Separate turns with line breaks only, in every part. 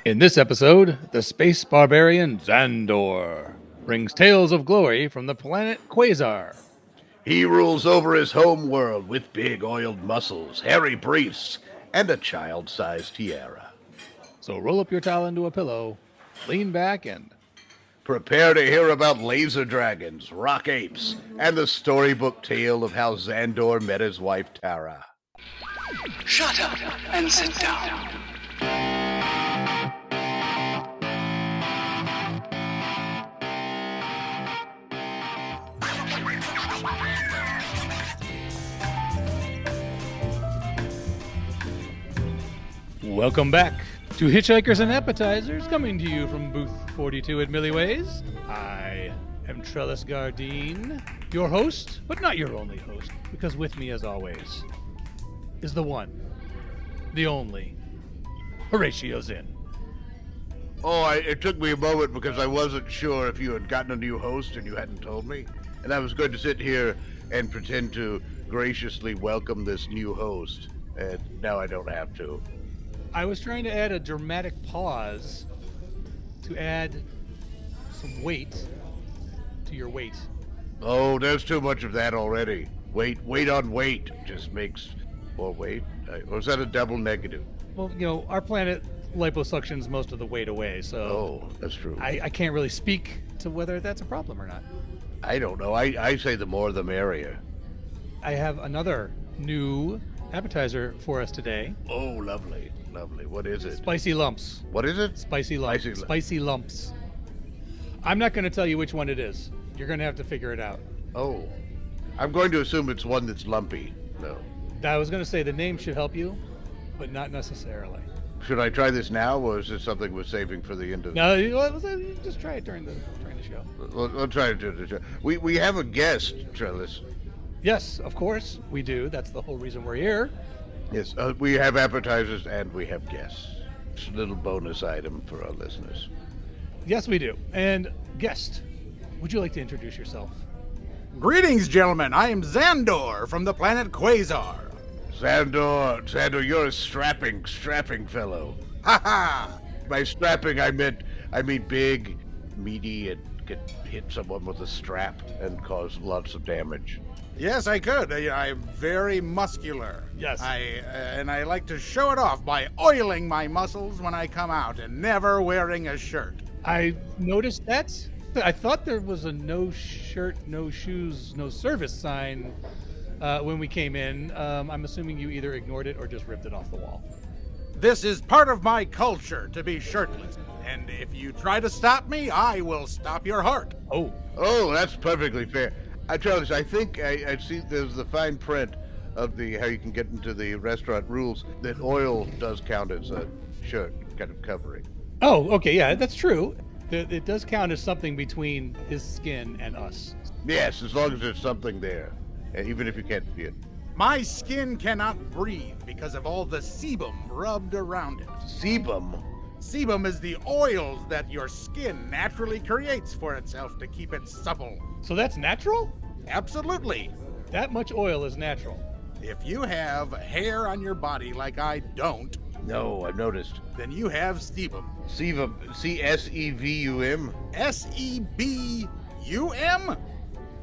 In this episode, the space barbarian Zandor brings tales of glory from the planet Quazar.
He rules over his home world with big oiled muscles, hairy briefs, and a child-sized tiara.
So roll up your towel into a pillow, lean back, and
Prepare to hear about laser dragons, rock apes, and the storybook tale of how Zandor met his wife Tara.
Shut up and sit down.
welcome back to Hitchhikers and Appetizers, coming to you from booth 42 at Millyways. I am Trellis Gardeen, your host, but not your only host, because with me, as always, is the one, the only, Horatio Zinn.
It took me a moment because I wasn't sure if you had gotten a new host and you hadn't told me. And I was going to sit here and pretend to graciously welcome this new host. And now I don't have to.
I was trying to add a dramatic pause to add some weight to your weight.
Oh, there's too much of that already. Weight on weight just makes more weight. Or is that a double negative?
Well, our planet liposuctions most of the weight away, so...
Oh, that's true.
I can't really speak to whether that's a problem or not.
I don't know. I say the more the merrier.
I have another new appetizer for us today.
Oh, lovely. Lovely. What is it?
Spicy lumps.
What is it?
Spicy lumps. Spicy lumps. I'm not going to tell you which one it is. You're going to have to figure it out.
Oh. I'm going to assume it's one that's lumpy. No.
I was going to say the name should help you, but not necessarily.
Should I try this now, or is this something we're saving for the end of?
No, you just try it during the show.
We'll try it during the show. We have a guest, Trellis.
Yes, of course we do. That's the whole reason we're here.
Yes, we have appetizers and we have guests. It's a little bonus item for our listeners.
Yes, we do. And guest, would you like to introduce yourself?
Greetings, gentlemen. I am Zandor from the planet Quazar.
Zandor, you're a strapping fellow.
Ha ha!
By strapping, I mean big, meaty, and could hit someone with a strap and cause lots of damage.
Yes, I could. I'm very muscular.
Yes.
And I like to show it off by oiling my muscles when I come out and never wearing a shirt.
I noticed that. I thought there was a no shirt, no shoes, no service sign when we came in. I'm assuming you either ignored it or just ripped it off the wall.
This is part of my culture to be shirtless. And if you try to stop me, I will stop your heart.
Oh, that's perfectly fair. Charles, I think I see there's the fine print of how you can get into the restaurant rules that oil does count as a shirt kind of covering.
Oh, okay, yeah, that's true. It does count as something between his skin and us.
Yes, as long as there's something there, even if you can't see it.
My skin cannot breathe because of all the sebum rubbed around it.
Sebum?
Sebum is the oils that your skin naturally creates for itself to keep it supple.
So that's natural?
Absolutely.
That much oil is natural.
If you have hair on your body like I don't...
No, I've noticed.
Then you have sebum.
Sebum. C-S-E-V-U-M?
S-E-B-U-M?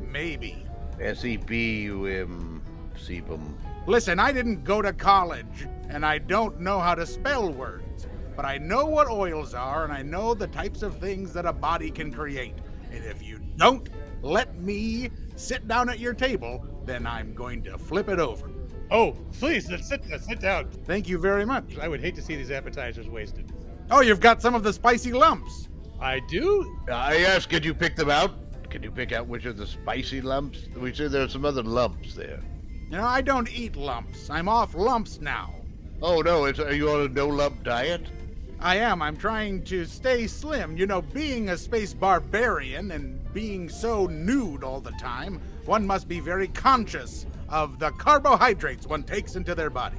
Maybe.
S-E-B-U-M. Sebum.
Listen, I didn't go to college, and I don't know how to spell words. But I know what oils are, and I know the types of things that a body can create. And if you don't let me sit down at your table, then I'm going to flip it over.
Oh, please, sit down.
Thank you very much.
I would hate to see these appetizers wasted.
Oh, you've got some of the spicy lumps.
I do?
Yes, could you pick them out? Can you pick out which are the spicy lumps? We said there are some other lumps there.
I don't eat lumps. I'm off lumps now.
Oh, no, are you on a no-lump diet?
I am. I'm trying to stay slim. Being a space barbarian and being so nude all the time, one must be very conscious of the carbohydrates one takes into their body.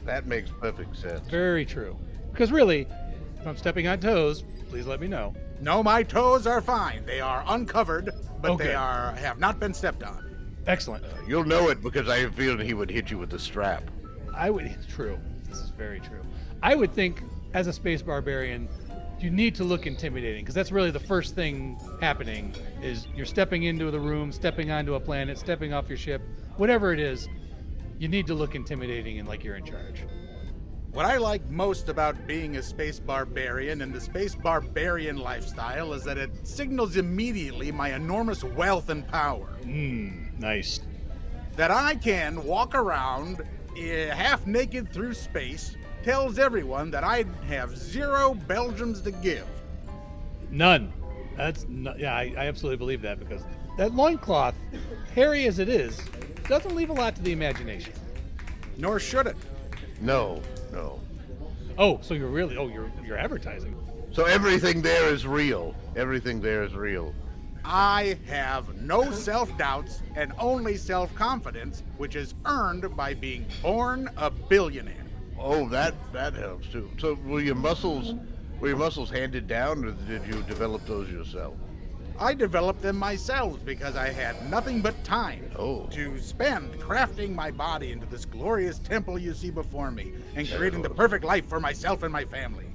That makes perfect sense.
Very true. Because really, if I'm stepping on toes, please let me know.
No, my toes are fine. They are uncovered, but
Okay.
they have not been stepped on.
Excellent.
You'll know it because I have a feeling he would hit you with the strap.
True. This is very true. I would think, as a space barbarian, you need to look intimidating, because that's really the first thing happening is you're stepping into the room, stepping onto a planet, stepping off your ship, whatever it is, you need to look intimidating and like you're in charge.
What I like most about being a space barbarian and the space barbarian lifestyle is that it signals immediately my enormous wealth and power.
Nice.
That I can walk around half naked through space tells everyone that I have 0 Belgiums to give.
None. Yeah, I absolutely believe that, because that loincloth, hairy as it is, doesn't leave a lot to the imagination.
Nor should it.
No.
Oh, so you're advertising.
So everything there is real. Everything there is real.
I have no self-doubts and only self-confidence, which is earned by being born a billionaire.
Oh, that helps too. So were your muscles handed down, or did you develop those yourself?
I developed them myself because I had nothing but time to spend crafting my body into this glorious temple you see before me and creating the perfect life for myself and my family.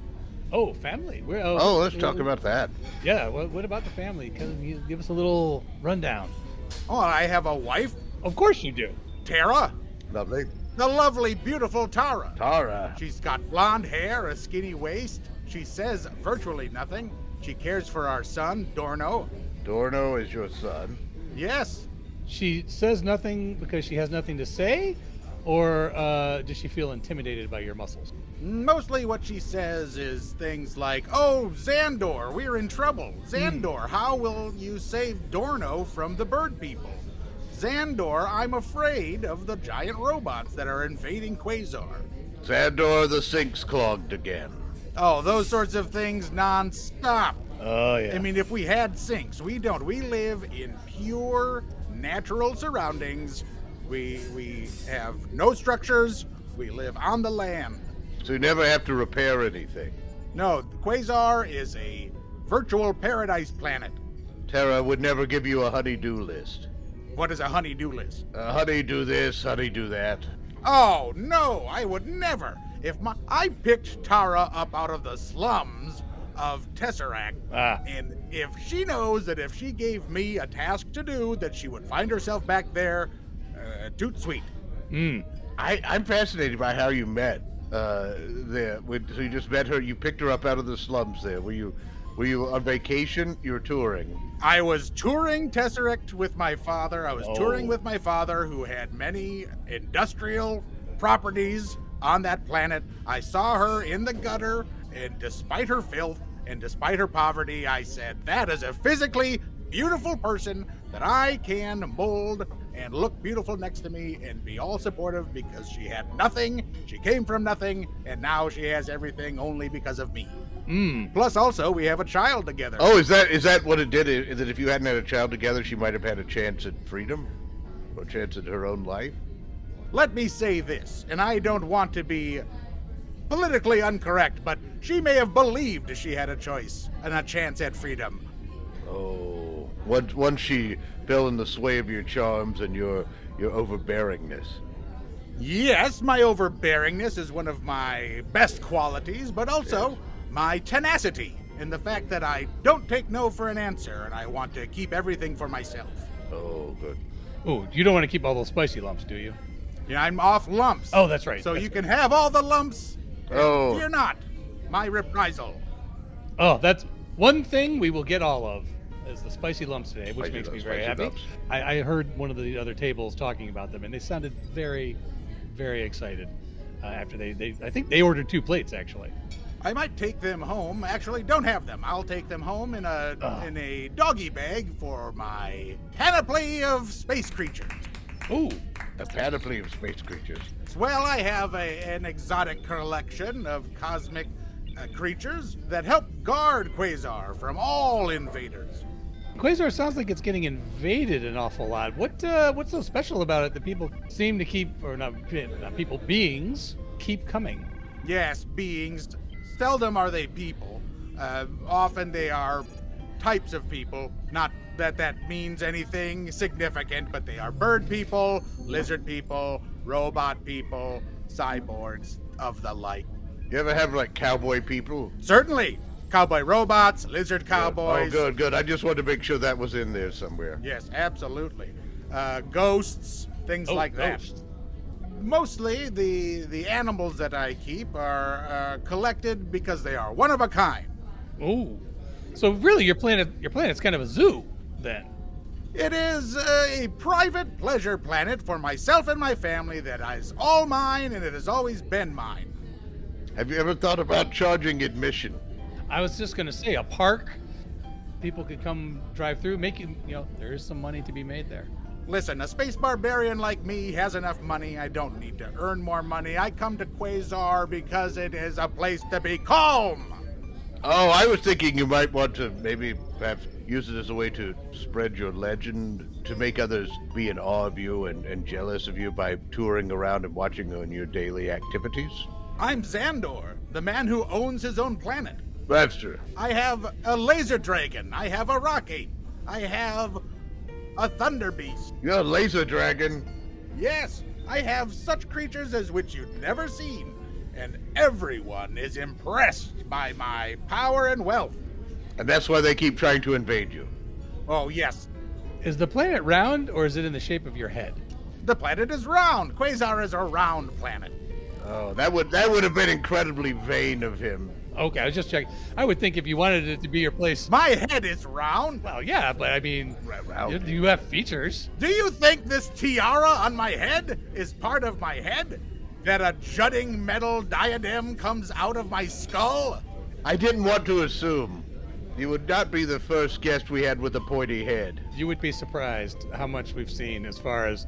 Oh, family.
Let's talk about that.
Yeah, what about the family? Can you give us a little rundown?
Oh, I have a wife.
Of course you do.
Tara.
Lovely.
The lovely, beautiful Tara.
Tara.
She's got blonde hair, a skinny waist. She says virtually nothing. She cares for our son, Dorno.
Dorno is your son?
Yes.
She says nothing because she has nothing to say? Or does she feel intimidated by your muscles?
Mostly what she says is things like, "Oh, Zandor, we're in trouble. Zandor, how will you save Dorno from the bird people? Zandor, I'm afraid of the giant robots that are invading Quazar."
Zandor, the sink's clogged again.
Oh, those sorts of things non-stop.
Oh, yeah.
I mean, if we had sinks, we don't. We live in pure, natural surroundings. We have no structures. We live on the land.
So you never have to repair anything.
No, Quazar is a virtual paradise planet.
Tara would never give you a honey-do list.
What is a honey-do list?
Honey, do this, honey, do that.
Oh, no, I would never. I picked Tara up out of the slums of Tesseract, and if she knows that if she gave me a task to do, that she would find herself back there, toot sweet.
I'm fascinated by how you met there. So you just met her, you picked her up out of the slums there. Were you on vacation? You were touring?
I was touring Tesseract with my father. I was touring with my father, who had many industrial properties on that planet. I saw her in the gutter, and despite her filth and despite her poverty, I said, that is a physically beautiful person that I can mold and look beautiful next to me and be all supportive, because she had nothing, she came from nothing, and now she has everything only because of me. Plus, also, we have a child together.
Oh, is that what it did? Is that if you hadn't had a child together, she might have had a chance at freedom? Or a chance at her own life?
Let me say this, and I don't want to be politically incorrect, but she may have believed she had a choice and a chance at freedom.
Oh, once she fell in the sway of your charms and your overbearingness.
Yes, my overbearingness is one of my best qualities, but also my tenacity, and the fact that I don't take no for an answer, and I want to keep everything for myself.
Oh, good.
Oh, you don't want to keep all those spicy lumps, do you?
Yeah, I'm off lumps.
Oh, that's right.
So
that's
you
right.
can have all the lumps.
Oh.
Fear not, my reprisal.
Oh, that's one thing we will get all of, is the spicy lumps today, which
I do
makes
love
me very
spicy
happy.
lumps.
I heard one of the other tables talking about them, and they sounded very, very excited after I think they ordered 2 plates, actually.
I might take them home. Actually, don't have them. I'll take them home in a doggy bag for my panoply of space creatures.
Ooh.
A panoply of space creatures.
Well, I have an exotic collection of cosmic creatures that help guard Quazar from all invaders.
Quazar sounds like it's getting invaded an awful lot. What's so special about it that people seem to keep, or not people, beings keep coming?
Yes, beings. Seldom are they people. Often they are types of people. Not that means anything significant, but they are bird people, lizard people, robot people, cyborgs, of the like.
You ever have like cowboy people?
Certainly. cowboy robots, lizard cowboys.
Oh, good. I just wanted to make sure that was in there somewhere.
Yes, absolutely. Ghosts, things like
ghosts.
that. Mostly the animals that I keep are collected because they are one of a kind.
Oh, so really, your planet's kind of a zoo then.
It is a private pleasure planet for myself and my family that is all mine, and it has always been mine.
Have you ever thought about charging admission?
I was just gonna say a park. People could come drive through, there is some money to be made there.
Listen, a space barbarian like me has enough money. I don't need to earn more money. I come to Quazar because it is a place to be calm.
Oh, I was thinking you might want to maybe perhaps use it as a way to spread your legend, to make others be in awe of you and jealous of you by touring around and watching on your daily activities.
I'm Zandor, the man who owns his own planet.
That's true.
I have a laser dragon. I have a rock ape. I have a thunder beast.
You're a laser dragon.
Yes, I have such creatures as which you've never seen, and everyone is impressed by my power and wealth.
And that's why they keep trying to invade you.
Oh, yes.
Is the planet round or is it in the shape of your head?
The planet is round. Quazar is a round planet.
Oh, that would have been incredibly vain of him.
Okay, I was just checking. I would think if you wanted it to be your place.
My head is round.
Well, yeah, but I mean,
Round.
you have features.
Do you think this tiara on my head is part of my head? That a jutting metal diadem comes out of my skull?
I didn't want to assume. You would not be the first guest we had with a pointy head.
You would be surprised how much we've seen as far as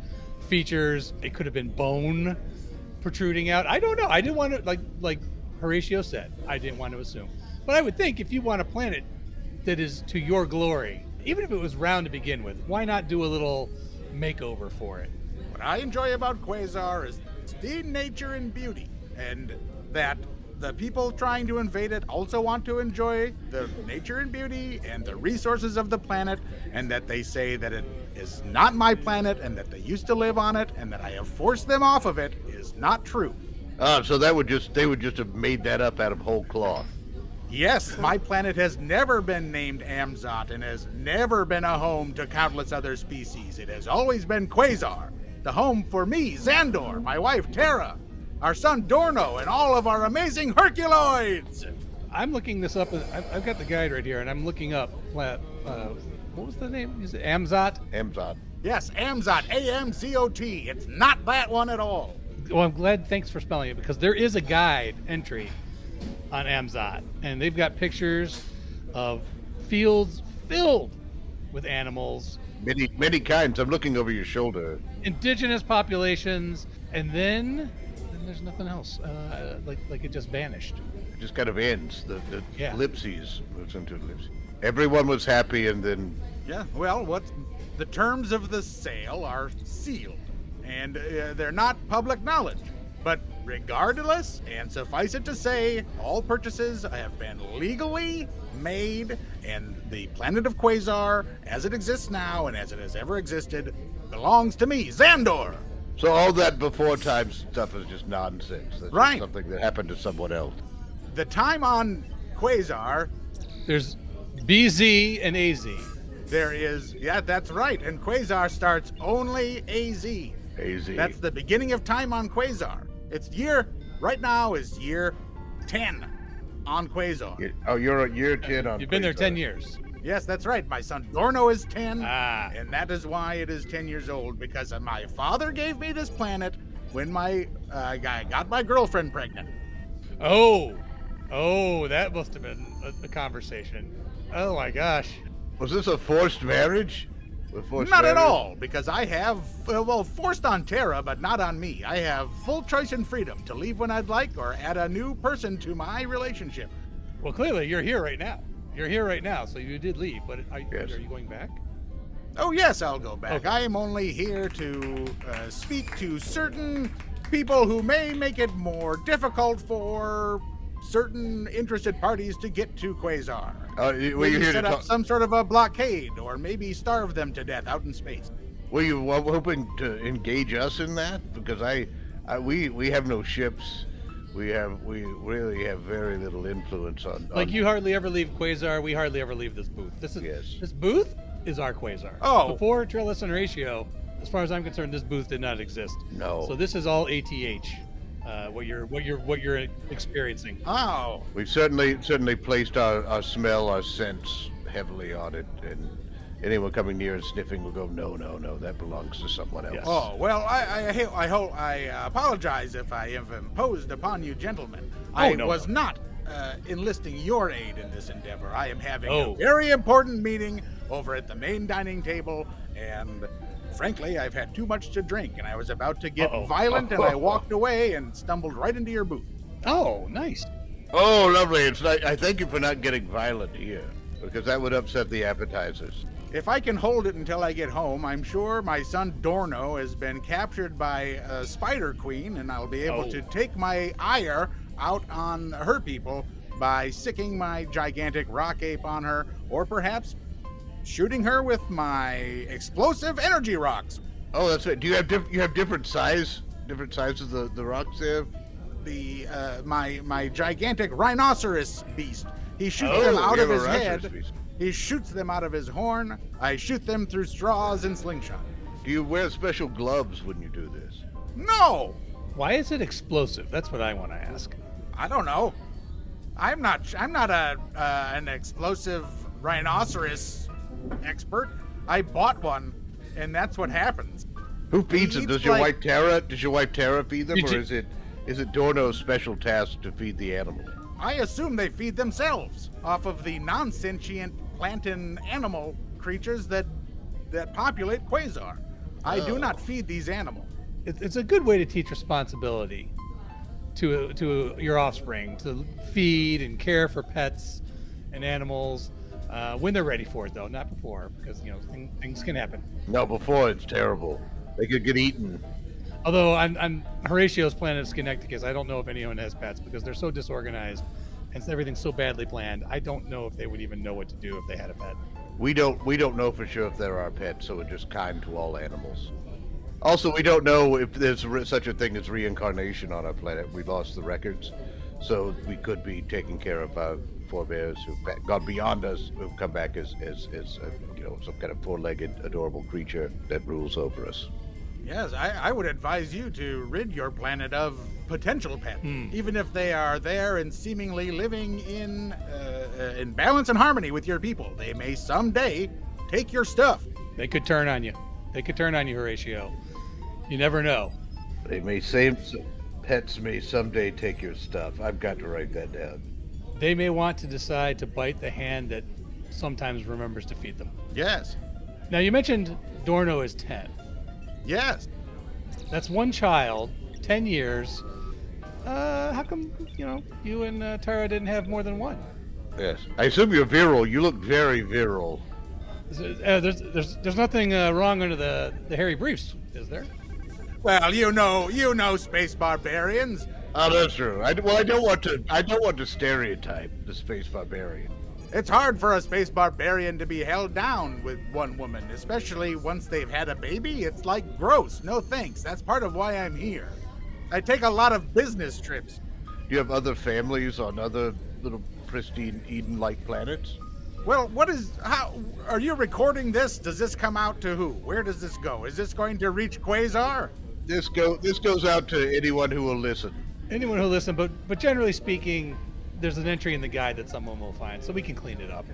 features. It could have been bone protruding out. I don't know. I didn't want to, like Horatio said, I didn't want to assume. But I would think if you want a planet that is to your glory, even if it was round to begin with, why not do a little makeover for it?
What I enjoy about Quazar is the nature and beauty, and that the people trying to invade it also want to enjoy the nature and beauty and the resources of the planet, and that they say that it is not my planet and that they used to live on it and that I have forced them off of it is not true.
So they would just have made that up out of whole cloth.
Yes, my planet has never been named Amzot and has never been a home to countless other species. It has always been Quazar, the home for me, Zandor, my wife, Terra, our son, Dorno, and all of our amazing Herculoids.
I'm looking this up. I've got the guide right here, and I'm looking up. What was the name? Is it Amzot?
Amzot.
Yes, Amzot, A-M-Z-O-T. It's not that one at all.
Well, I'm glad. Thanks for spelling it, because there is a guide entry on Amzot, and they've got pictures of fields filled with animals.
Many kinds. I'm looking over your shoulder.
Indigenous populations, and then there's nothing else. Like it just vanished.
It just kind of ends. The
Yeah.
ellipses moves into ellipses. Everyone was happy, and then
Yeah, well, the terms of the sale are sealed, and they're not public knowledge. But regardless, and suffice it to say, all purchases have been legally made, and the planet of Quazar, as it exists now and as it has ever existed, belongs to me, Zandor.
so all that before time stuff is just nonsense. That's
Right.
just something that happened to someone else.
The time on Quazar,
There's BZ and AZ.
there is, yeah, that's right, and Quazar starts only AZ.
AZ.
That's the beginning of time on Quazar. Right now is year 10 on Quazar.
You're a year 10 on.
You've been there
Quasar.
10 years.
Yes, that's right. My son Dorno is 10,
And
that is why it is 10 years old, because my father gave me this planet when I got my girlfriend pregnant.
oh, that must have been a conversation. Oh my gosh.
Was this a forced marriage?
Not at all, because I have, forced on Terra, but not on me. I have full choice and freedom to leave when I'd like or add a new person to my relationship.
Well, clearly you're here right now. You're here right now, so you did leave, but
Yes.
are you going back?
Oh, yes, I'll go back.
Okay.
I am only here to speak to certain people who may make it more difficult for certain interested parties to get to Quazar.
Were
Maybe
you here
set
to
up
talk?
some sort of a blockade, or maybe starve them to death out in space.
Were you hoping to engage us in that? Because we have no ships. We really have very little influence on.
Like, you hardly ever leave Quazar, we hardly ever leave this booth. This booth is our Quazar.
Oh.
Before Trellis and Horatio, as far as I'm concerned, this booth did not exist.
No.
So this is all ATH. What you're experiencing.
Oh.
We've certainly placed our smell, our sense heavily on it, and anyone coming near and sniffing will go, no, that belongs to someone else.
Yes.
Oh, well, I apologize if I have imposed upon you gentlemen. I was not enlisting your aid in this endeavor. I am having a very important meeting over at the main dining table, and frankly, I've had too much to drink, and I was about to get violent, and I walked away and stumbled right into your booth.
Oh, nice.
Oh, lovely. I thank you for not getting violent here, because that would upset the appetizers.
If I can hold it until I get home, I'm sure my son Dorno has been captured by a Spider Queen, and I'll be able to take my ire out on her people by sicking my gigantic rock ape on her, or perhaps shooting her with my explosive energy rocks.
Oh, that's right. Do you have different sizes of the rocks there?
My gigantic rhinoceros beast. He shoots them out of his head.
Beast.
He shoots them out of his horn. I shoot them through straws and slingshot.
Do you wear special gloves when you do this?
No!
Why is it explosive? That's what I want to ask.
I don't know. I'm not an explosive rhinoceros expert. I bought one, and that's what happens.
Who feeds them? Does your wife Tara feed them,
Did
or
you-
is it Dorno's special task to feed the animal?
I assume they feed themselves off of the non-sentient plant and animal creatures that populate Quazar. I do not feed these animals.
It's a good way to teach responsibility to your offspring, to feed and care for pets and animals when they're ready for it, though, not before, because things can happen.
No, before it's terrible. They could get eaten.
Although on Horatio's planet of Schenecticus, I don't know if anyone has pets because they're so disorganized and everything's so badly planned. I don't know if they would even know what to do if they had a pet.
We don't know for sure if they're our pets, so we're just kind to all animals. Also, we don't know if there's such a thing as reincarnation on our planet. We lost the records, so we could be taking care of our forebears who've gone beyond us, who've come back as some kind of four-legged, adorable creature that rules over us.
Yes, I would advise you to rid your planet of potential pets, even if they are there and seemingly living in balance and harmony with your people. They may someday take your stuff.
They could turn on you. Horatio. You never know.
Pets may someday take your stuff. I've got to write that down.
They may want to decide to bite the hand that sometimes remembers to feed them.
Yes.
Now, you mentioned Dorno is 10.
Yes.
That's one child, 10 years. How come, you and Tara didn't have more than one?
Yes. I assume you're virile. You look very virile.
There's nothing wrong under the hairy briefs, is there?
Well, you know, space barbarians.
Oh, that's true. I don't want to stereotype the space barbarian.
It's hard for a space barbarian to be held down with one woman, especially once they've had a baby. It's like gross. No thanks. That's part of why I'm here. I take a lot of business trips.
Do you have other families on other little pristine Eden-like planets?
Well, how are you recording this? Does this come out to who? Where does this go? Is this going to reach Quazar?
This goes out to anyone who will listen.
Anyone who listen, but generally speaking, there's an entry in the guide that someone will find, so we can clean it up.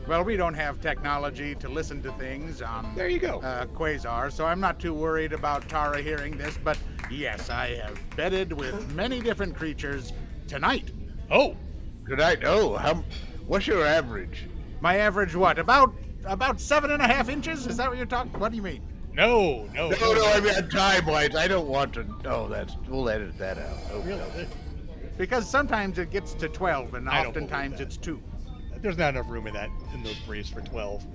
Well, we don't have technology to listen to things on
There you go.
Quazar, so I'm not too worried about Tara hearing this, but yes, I have bedded with many different creatures tonight.
Oh,
Good night. Oh, what's your average?
My average, what, about 7.5 inches? Is that what you're talking? What do you mean?
no.
No, I mean time-wise. I don't want to. No, we'll edit that out. Oh,
Really?
no.
Because sometimes it gets to 12, and
I don't
oftentimes
believe that.
it's 2.
There's not enough room in those briefs for 12.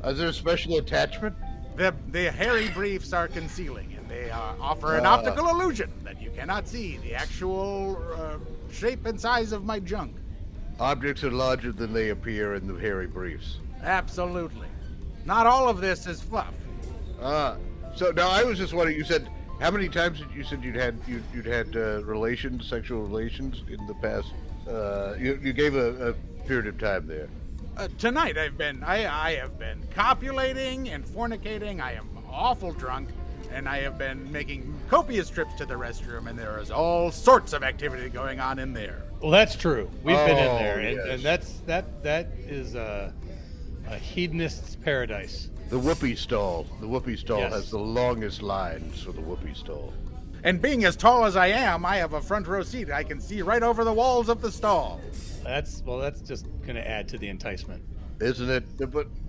Is there a special attachment?
The hairy briefs are concealing, and they offer an optical illusion that you cannot see the actual shape and size of my junk.
Objects are larger than they appear in the hairy briefs.
Absolutely. Not all of this is fluff.
So now I was just wondering. You said How many times did you said you'd had relations, sexual relations in the past? You gave a period of time there.
Tonight I have been copulating and fornicating. I am awful drunk, and I have been making copious trips to the restroom, and there is all sorts of activity going on in there.
Well, that's true. We've been in there,
yes.
and that is a hedonist's paradise.
The whoopee stall. The whoopee stall
Yes.
has the longest lines for the whoopee stall.
And being as tall as I am, I have a front row seat. I can see right over the walls of the stall.
That's just going to add to the enticement.
Isn't it?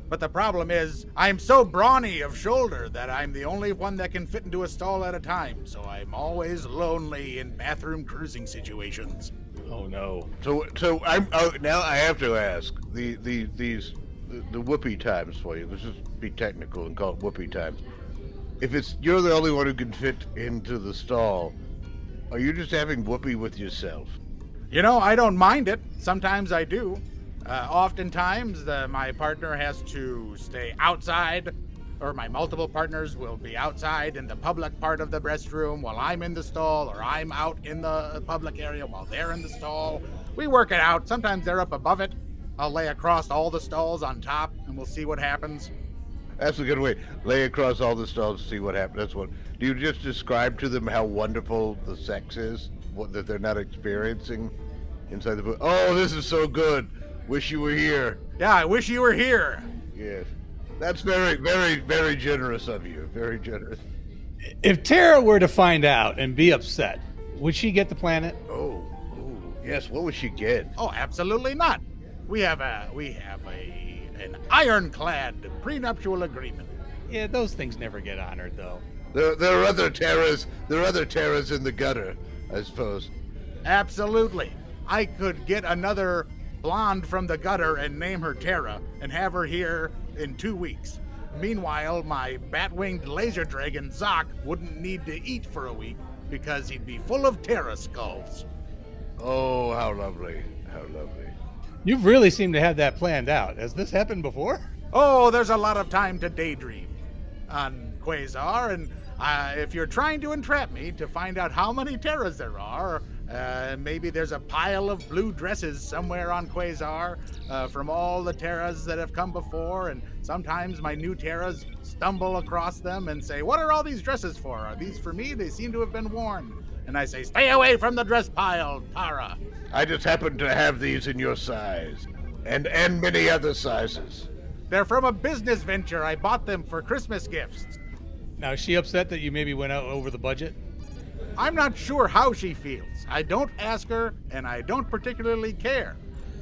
But the problem is, I'm so brawny of shoulder that I'm the only one that can fit into a stall at a time, so I'm always lonely in bathroom cruising situations.
Oh no.
So now I have to ask the whoopee times for you. Let's just be technical and call it whoopee times. If you're the only one who can fit into the stall, are you just having whoopee with yourself?
You know, I don't mind it. Sometimes I do. Oftentimes, my partner has to stay outside, or my multiple partners will be outside in the public part of the restroom while I'm in the stall, or I'm out in the public area while they're in the stall. We work it out. Sometimes they're up above it. I'll lay across all the stalls on top, and we'll see what happens.
That's a good way. Lay across all the stalls to see what happens. That's what. Do you just describe to them how wonderful the sex is, that they're not experiencing inside the book? Oh, this is so good. Wish you were here.
Yeah, I wish you were here.
Yes. That's very, very, very generous of you. Very generous.
If Tara were to find out and be upset, would she get the planet?
Oh, yes. What would she get?
Oh, absolutely not. We have an ironclad prenuptial agreement.
Yeah, those things never get honored, though.
There are other terrors. There are other terrors in the gutter, I suppose.
Absolutely. I could get another blonde from the gutter and name her Tara and have her here in 2 weeks. Meanwhile, my bat-winged laser dragon Zoc wouldn't need to eat for a week because he'd be full of Tara skulls.
Oh, how lovely. How lovely.
You've really seemed to have that planned out. Has this happened before?
Oh, there's a lot of time to daydream on Quazar, and if you're trying to entrap me to find out how many Terras there are, maybe there's a pile of blue dresses somewhere on Quazar from all the Terras that have come before, and sometimes my new Terras stumble across them and say, "What are all these dresses for? Are these for me? They seem to have been worn." And I say, "Stay away from the dress pile, Tara."
I just happen to have these in your size, and many other sizes.
They're from a business venture. I bought them for Christmas gifts.
Now, is she upset that you maybe went out over the budget?
I'm not sure how she feels. I don't ask her, and I don't particularly care.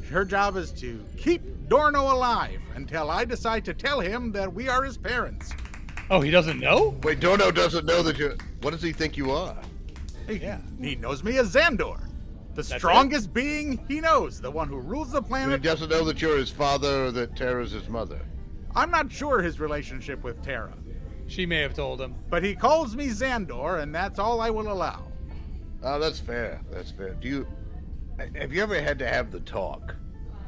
Her job is to keep Dorno alive until I decide to tell him that we are his parents.
Oh, he doesn't know?
Wait, Dorno doesn't know that you're... What does he think you are?
He knows me as Zandor, the strongest being he knows, the one who rules the
He
planet.
doesn't know that you're his father or that Tara's his mother.
I'm not sure his relationship with Tara,
She may have told him.
but he calls me Zandor, and that's all I will allow.
Oh, that's fair. That's fair. Have you ever had to have the talk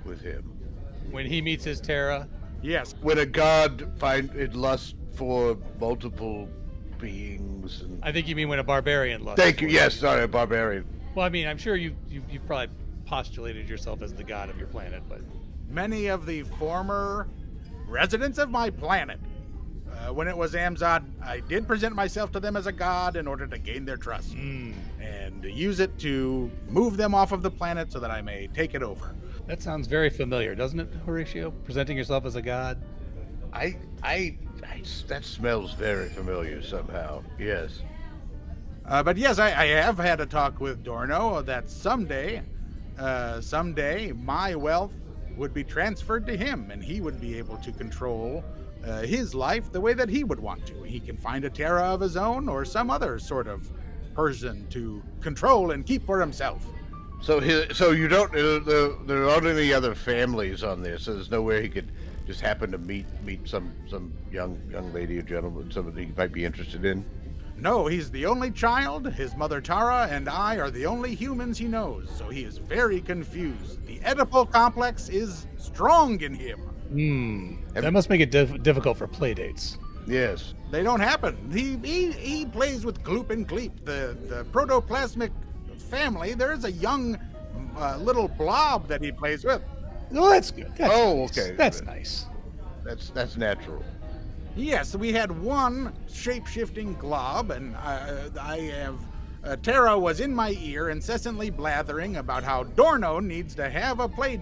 with him?
When he meets his Tara,
Yes,
When a god finds lust for multiple beings and...
I think you mean when a barbarian lusts.
Thank you. Yes, sorry, a barbarian.
Well, I mean, I'm sure you've probably postulated yourself as the god of your planet, but
many of the former residents of my planet, when it was Amzad, I did present myself to them as a god in order to gain their trust and use it to move them off of the planet so that I may take it over.
that sounds very familiar, doesn't it, Horatio? Presenting yourself as a god?
That smells very familiar somehow. Yes.
But yes, I have had a talk with Dorno that someday my wealth would be transferred to him and he would be able to control his life the way that he would want to. He can find a Terra of his own or some other sort of person to control and keep for himself.
So you don't. There aren't any other families on there, so there's nowhere he could just happen to meet some young lady or gentleman, somebody he might be interested in.
No, he's the only child. His mother Tara and I are the only humans he knows, so he is very confused. The Oedipal complex is strong in him.
That must make it difficult for playdates.
Yes.
They don't happen. He plays with Gloop and Gleep, the protoplasmic family. There's a young little blob that he plays with.
Well, that's good. That's nice.
Okay.
That's nice.
That's natural.
Yes, we had one shape-shifting glob, and Tara was in my ear incessantly blathering about how Dorno needs to have a play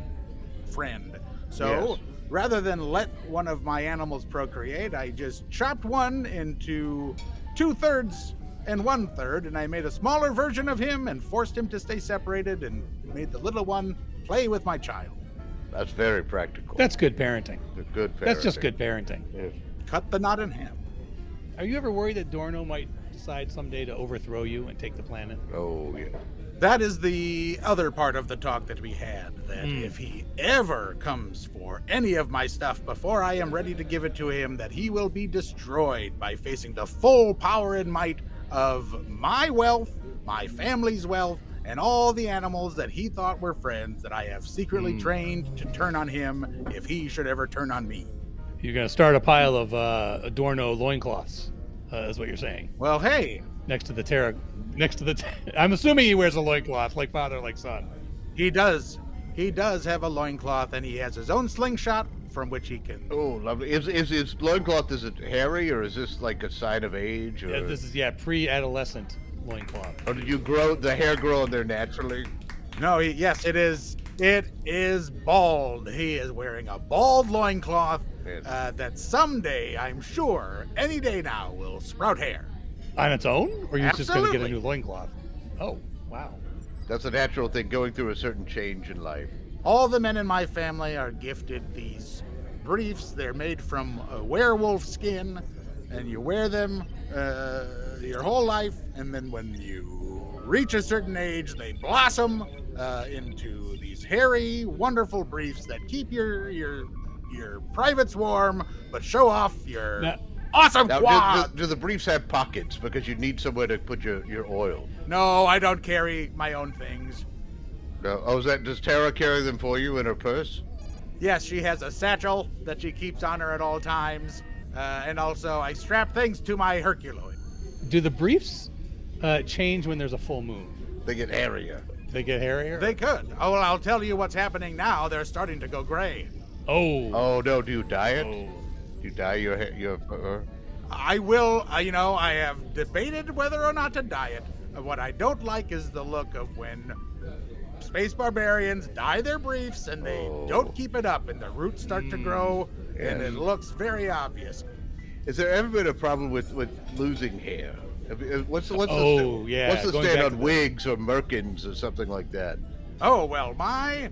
friend. So, rather than let one of my animals procreate, I just chopped one into 2/3 and 1/3, and I made a smaller version of him and forced him to stay separated and made the little one play with my child.
That's very practical.
That's good parenting.
Good parenting.
That's just good parenting.
Yes.
Cut the knot in half.
Are you ever worried that Dorno might decide someday to overthrow you and take the planet?
Oh, yeah.
That is the other part of the talk that we had, that if he ever comes for any of my stuff before I am ready to give it to him, that he will be destroyed by facing the full power and might of my wealth, my family's wealth, and all the animals that he thought were friends that I have secretly trained to turn on him if he should ever turn on me.
You're going to start a pile of Adorno loincloths, is what you're saying.
Well, hey,
I'm assuming he wears a loincloth, like father, like son.
he does. He does have a loincloth, and he has his own slingshot from which he can...
Oh, lovely. Is his loincloth, is it hairy, or is this like a sign of age? Or...
Yeah, this is, pre-adolescent loincloth.
Or did you grow the hair grow in there naturally?
No, yes, it is. It is bald. He is wearing a bald loincloth that someday, I'm sure, any day now, will sprout hair.
On its own? Or are you just going to get a
Absolutely.
new loincloth? Oh, wow.
That's a natural thing, going through a certain change in life.
All the men in my family are gifted these briefs. They're made from werewolf skin, and you wear them your whole life, and then when you reach a certain age, they blossom into these hairy, wonderful briefs that keep your privates warm, but show off your awesome
Now,
quad.
do the briefs have pockets? Because you need somewhere to put your oil.
No, I don't carry my own things.
No. Oh, does Tara carry them for you in her purse?
Yes, she has a satchel that she keeps on her at all times, and also I strap things to my Herculoid.
Do the briefs change when there's a full moon?
They get hairier.
They get hairier?
They could. Oh, well, I'll tell you what's happening now. They're starting to go gray.
Oh.
Oh no! Do you dye it?
Oh.
Do you dye your fur?
I will, I have debated whether or not to dye it. What I don't like is the look of when space barbarians dye their briefs and they don't keep it up and the roots start to grow and it looks very obvious.
Has there ever been a problem with losing hair? What's the
Oh, yeah,
what's the
going
stand
back
on
to
wigs or merkins or something like that?
Oh, well, my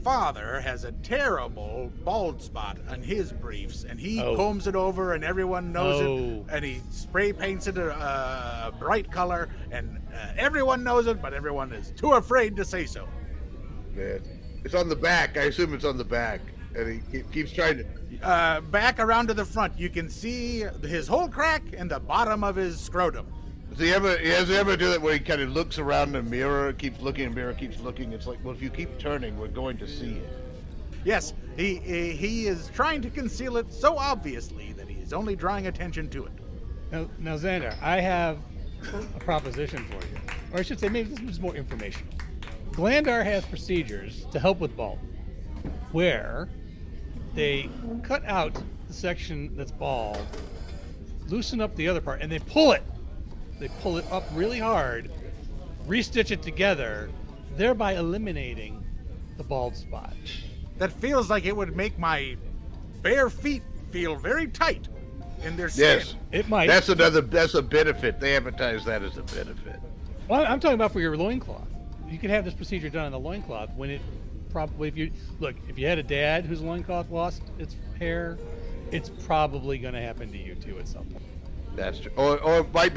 father has a terrible bald spot on his briefs, and he combs it over, and everyone knows it, and he spray paints it a bright color, and everyone knows it, but everyone is too afraid to say so.
Man, it's on the back. I assume it's on the back, and he keeps trying to.
Back around to the front, you can see his whole crack and the bottom of his scrotum.
Does he ever do that where he kind of looks around the mirror, keeps looking in the mirror, keeps looking? It's like, well, if you keep turning, we're going to see it.
Yes, he is trying to conceal it so obviously that he is only drawing attention to it.
Now, Xander, I have a proposition for you. Or I should say, maybe this is more informational. Glandar has procedures to help with bald, where they cut out the section that's bald, loosen up the other part, and they pull it. They pull it up really hard, restitch it together, thereby eliminating the bald spot.
That feels like it would make my bare feet feel very tight in their skin.
Yes,
It might.
that's a benefit. They advertise that as a benefit.
Well, I'm talking about for your loincloth. You could have this procedure done on the loincloth when it probably, if you had a dad whose loincloth lost its hair, it's probably going to happen to you too at some point.
That's true. Or it might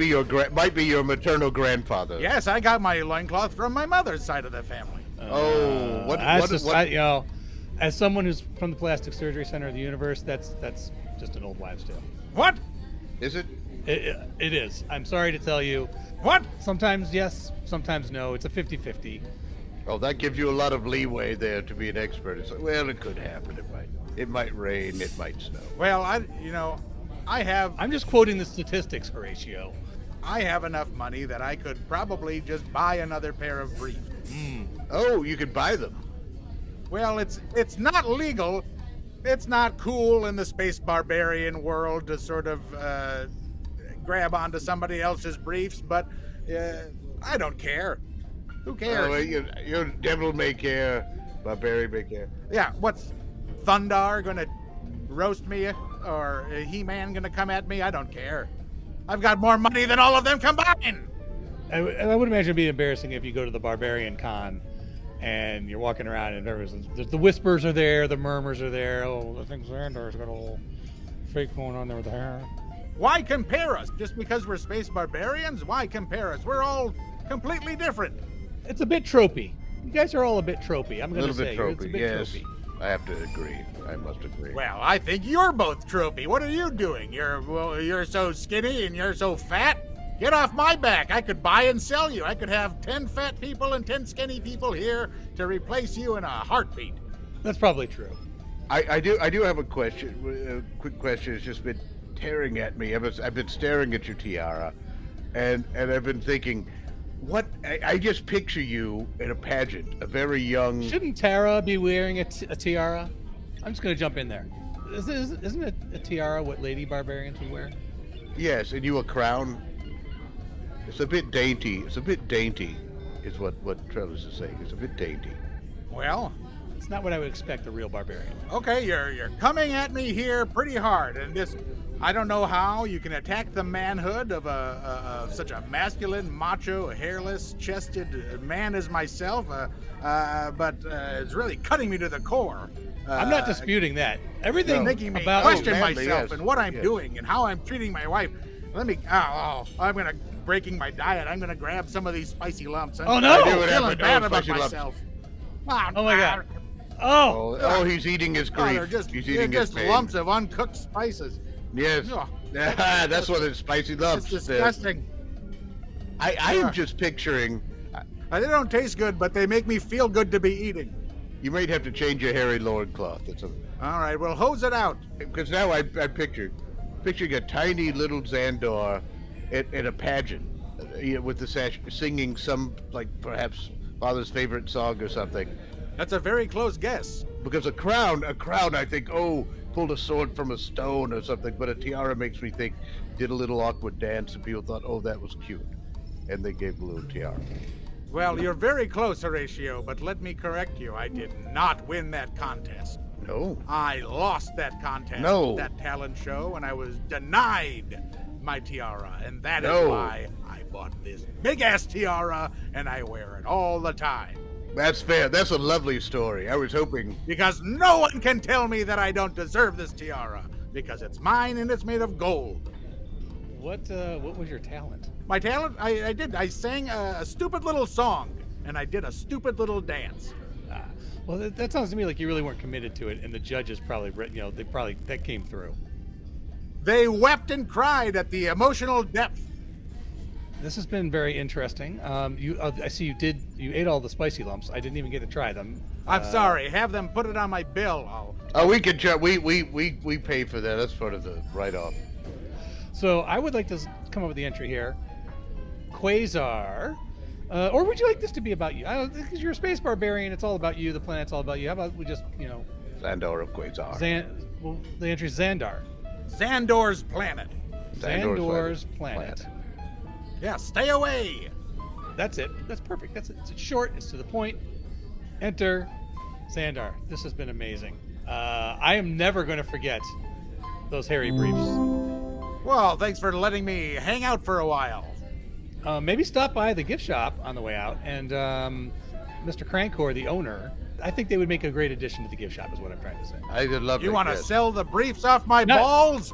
be your maternal grandfather.
Yes, I got my loincloth from my mother's side of the family.
As someone who's from the Plastic Surgery Center of the Universe, that's just an old wives' tale.
What?
Is it?
It is. I'm sorry to tell you.
What?
Sometimes yes, sometimes no. It's a 50-50.
Oh, that gives you a lot of leeway there to be an expert. It's like, well, it could happen. It might rain. It might snow.
Well,
I'm just quoting the statistics, Horatio.
I have enough money that I could probably just buy another pair of briefs.
Oh, you could buy them.
Well, it's not legal. It's not cool in the space barbarian world to sort of grab onto somebody else's briefs, but I don't care. Who cares?
Oh, your devil may care, barbarian may care.
Yeah, what's Zandor gonna roast me, or He-Man gonna come at me? I don't care. I've got more money than all of them combined.
I would imagine it'd be embarrassing if you go to the Barbarian Con and you're walking around and the whispers are there, the murmurs are there. Oh, I think Zandor's got a little fake going on there with the hair.
Why compare us? Just because we're space barbarians? Why compare us? We're all completely different.
It's a bit tropey. You guys are all a bit tropey. I'm going to say
A little bit
it's a
tropey,
bit
yes.
tropey.
I have to agree. I must agree.
Well, I think you're both tropey. What are you doing? You're so skinny and you're so fat. Get off my back. I could buy and sell you. I could have 10 fat people and 10 skinny people here to replace you in a heartbeat.
That's probably true.
I do have a question. A quick question. It's just been tearing at me. I've been staring at your tiara, and I've been thinking, what? I just picture you in a pageant, a very young.
Shouldn't Tara be wearing a tiara? I'm just going to jump in there. Isn't a tiara what lady barbarians would wear?
Yes, and you a crown. It's a bit dainty. It's a bit dainty, is what Trellis is saying. It's a bit dainty.
Well,
it's not what I would expect a real barbarian.
Okay, you're coming at me here pretty hard, and this, I don't know how you can attack the manhood of such a masculine, macho, hairless, chested man as myself, but it's really cutting me to the core.
I'm not disputing that. Everything
making me
about
question
manly,
myself
yes,
and what I'm
yes.
doing and how I'm treating my wife. Breaking my diet. I'm gonna grab some of these spicy lumps.
Oh, no!
I knew it
I'm feeling
happened.
bad
Oh,
about
spicy lumps.
myself.
Oh my god. Oh,
He's eating his
Oh,
grief.
they're just,
He's
they're
eating his
just
pain.
lumps of uncooked spices.
Yes.
Ugh.
That's what it's spicy lumps.
It's disgusting.
I am just picturing.
They don't taste good, but they make me feel good to be eating.
You might have to change your hairy loincloth.
All right, well, hose it out.
Because now I'm picturing a tiny little Zandor at a pageant with the sash singing some, like, perhaps father's favorite song or something.
That's a very close guess.
Because a crown, I think, pulled a sword from a stone or something. But a tiara makes me think, did a little awkward dance, and people thought, oh, that was cute. And they gave a little tiara.
Well, you're very close, Horatio, but let me correct you. I did not win that contest.
No.
I lost that contest
No.
at that talent show, and I was denied my tiara. And that is
No.
why I bought this big-ass tiara, and I wear it all the time.
That's fair. That's a lovely story. I was hoping.
Because no one can tell me that I don't deserve this tiara, because it's mine and it's made of gold.
what was your talent?
My talent? I sang a stupid little song, and I did a stupid little dance.
Well, that sounds to me like you really weren't committed to it, and the judges probably, that came through.
They wept and cried at the emotional depth.
This has been very interesting. I see you ate all the spicy lumps. I didn't even get to try them.
I'm sorry. Have them put it on my bill.
We could we pay for that. That's part of the write-off.
So I would like to come up with the entry here. Quazar. Or would you like this to be about you? Because you're a space barbarian, it's all about you. The planet's all about you. How about we just,
Zandor of Quazar.
the entry is Zandor.
Zandor's planet.
Zandor's planet.
Yeah, stay away.
That's it. That's perfect. That's it. It's short. It's to the point. Enter Zandor. This has been amazing. I am never going to forget those hairy briefs.
Well, thanks for letting me hang out for a while.
Maybe stop by the gift shop on the way out, and Mr. Crankor, the owner, I think they would make a great addition to the gift shop, is what I'm trying to say.
I would love.
You want to sell the briefs off my balls?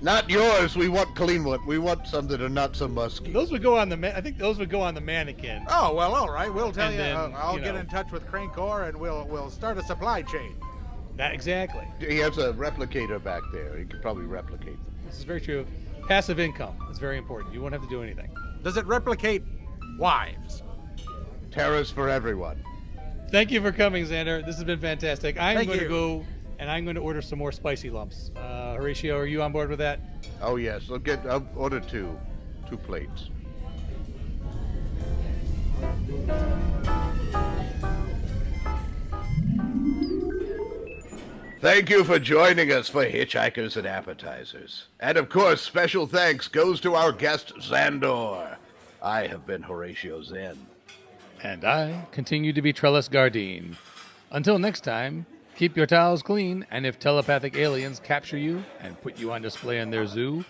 Not yours. We want clean one. We want some that are not so musky.
Those would go on the. I think those would go on the mannequin.
Oh well, all right. We'll tell
And
you.
then,
I'll get in touch with Crankor, and we'll start a supply chain.
That exactly.
He has a replicator back there. He could probably replicate them.
This is very true. Passive income is very important. You won't have to do anything.
Does it replicate wives?
Terrors for everyone.
Thank you for coming, Xander. This has been fantastic. I'm
Thank
going to
you.
go and I'm going to order some more spicy lumps. Horatio, are you on board with that?
Oh yes, I'll order two plates. Thank you for joining us for Hitchhikers and Appetizers. And of course, special thanks goes to our guest, Zandor. I have been Horatio Zinn.
And I continue to be Trellis Gardeen. Until next time, keep your towels clean, and if telepathic aliens capture you and put you on display in their zoo,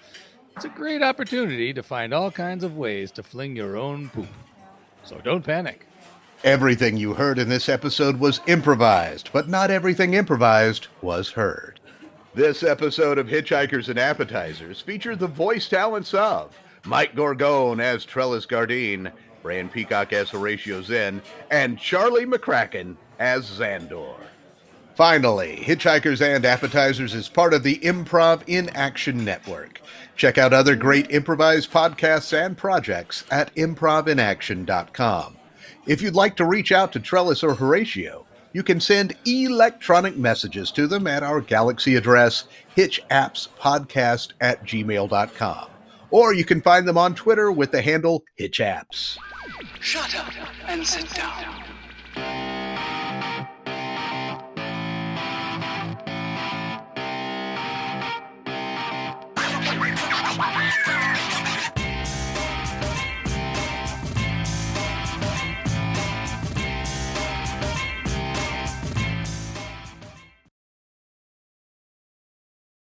it's a great opportunity to find all kinds of ways to fling your own poop. So don't panic.
Everything you heard in this episode was improvised, but not everything improvised was heard. This episode of Hitchhikers and Appetizers featured the voice talents of Mike Gorgone as Trellis Gardeen, Brian Peacock as Horatio Zinn, and Charlie McCrackin as Zandor. Finally, Hitchhikers and Appetizers is part of the Improv in Action Network. Check out other great improvised podcasts and projects at improvinaction.com. If you'd like to reach out to Trellis or Horatio, you can send electronic messages to them at our Galaxy address, hitchappspodcast@gmail.com. Or you can find them on Twitter with the handle hitchapps.
Shut up and sit down.